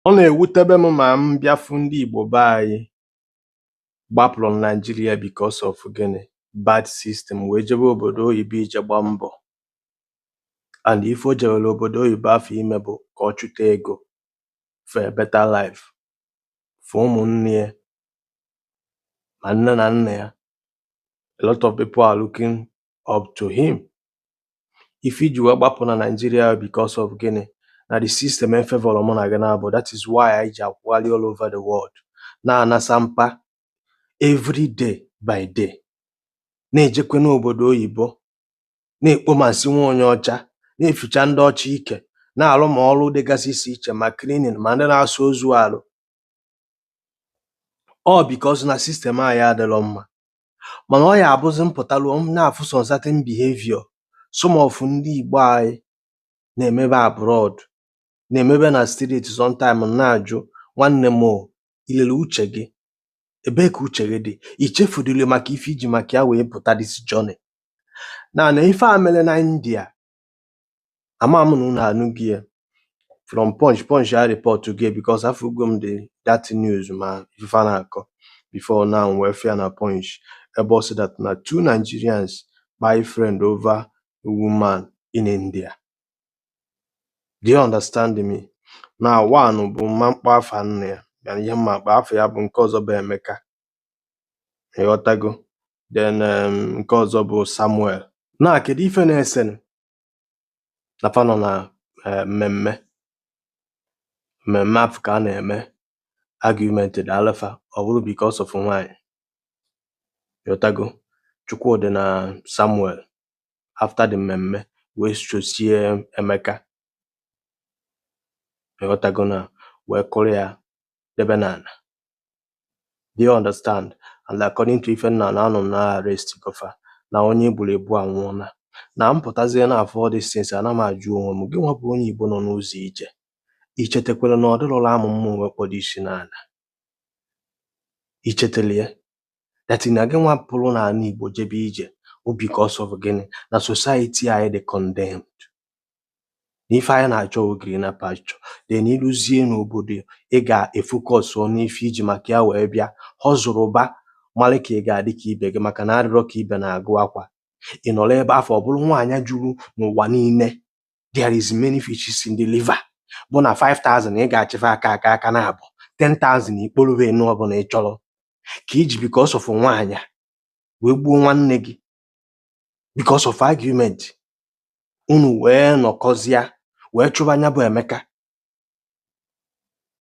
Ọ na-ewutebe m ma m bịafụ ndị Igbo be anyị gbapụrụ Nigeria because of gịnị bad system wee jebe obodo oyibo ije gba mbọ, and ife o jewere obodo oyibo afọ ime bụ ka ọ chụta ego for a better life for ụmụnne ya ma nne na nna ya. A lot of people are looking up to him. Ife iji wee gbapụ na Nigeria because of gịnị na the system efavor mụ na gị na-abụ. That is why I ji akwụgharị all over the world na-anasa mpa every day by day, na-ejekwe n'obodo oyibo na-ekpomasị nwa onye ọcha, na-eficha ndị ọcha ike, na-alụ ma ọrụ dịgasị isi iche ma cleaning ma ndị na-asụ ozu alụ. All because na system anyị adịrọ mma. Mana ọ ya abụzi mpụtaluo m na-afụ some certain behavior some of ndị Igbo anyị na-emebe abroad, na-emebe na street. Sometime na-ajụ nwanne m ilele uche gị, ebee ka uche gị dị? Ichefudile maka ife iji maka ya wee pụta this journey. Na ife a mere na India, ama m na unu anụghị ya from punch ya report gị because afụgo m that news ma ife a na-akọ before now wee fịa na punch ebe ọ sị that na 2 Nigerians buy friend over a woman in India. Do you understand me? Na one bụ mkpọ afa nna ya ya ihe mma akpa afọ ya bụ nke ọzọ bụ Emeka, ịghọtago? Then nke ọzọ bụ Samuel. Na kedu ife na-ese na fa nọ na mmemme afọ ka a na-eme argument dị alfa ọ bụrụ because of nwaanyị, ịghọtago? Chukwudị na Samuel after the mmemme wee sosie Emeka, ịghọtago, na wee kụrụ ya debe n'ala. Do you understand? And according to ife nna na anọ na arrest gofa na onye egburu egbu anwụọla. Na mpụtazie na afọ all these things ana m ajụ onwe m, gị nwa bụ onye Igbo nọ n'ụzọ ije, ichetekwere na ọ dịrọla amụ mma wee kpọdo isi n'ala? Ichetele ya that na gị nwa pụrụ n'ala Igbo jebe ije o because of gịnị na society anyị dị condemned. N'ife anyị na-achọ ogiri na pasture, then ịrụzie n'obodo ị ga-efocus n'ife iji maka ya wee bịa ọ zụrụ ụba mara ka ị ga-adị ka ibe gị, maka na arịrọ ka ibe na-agụ akwa. Ị nọrọ ebe afọ ọ bụrụ nwaanyị juru n'ụwa niile, there is many fishes in the liver, bụ na 5,000 ị ga-achịfe aka na abụ 10,000 ikporo wee nụ ọbụla ị chọrọ ka iji because of nwaanyị wee gbuo nwanne gị because of argument. Unu wee nọkọzịa wee chụba anya bụ Emeka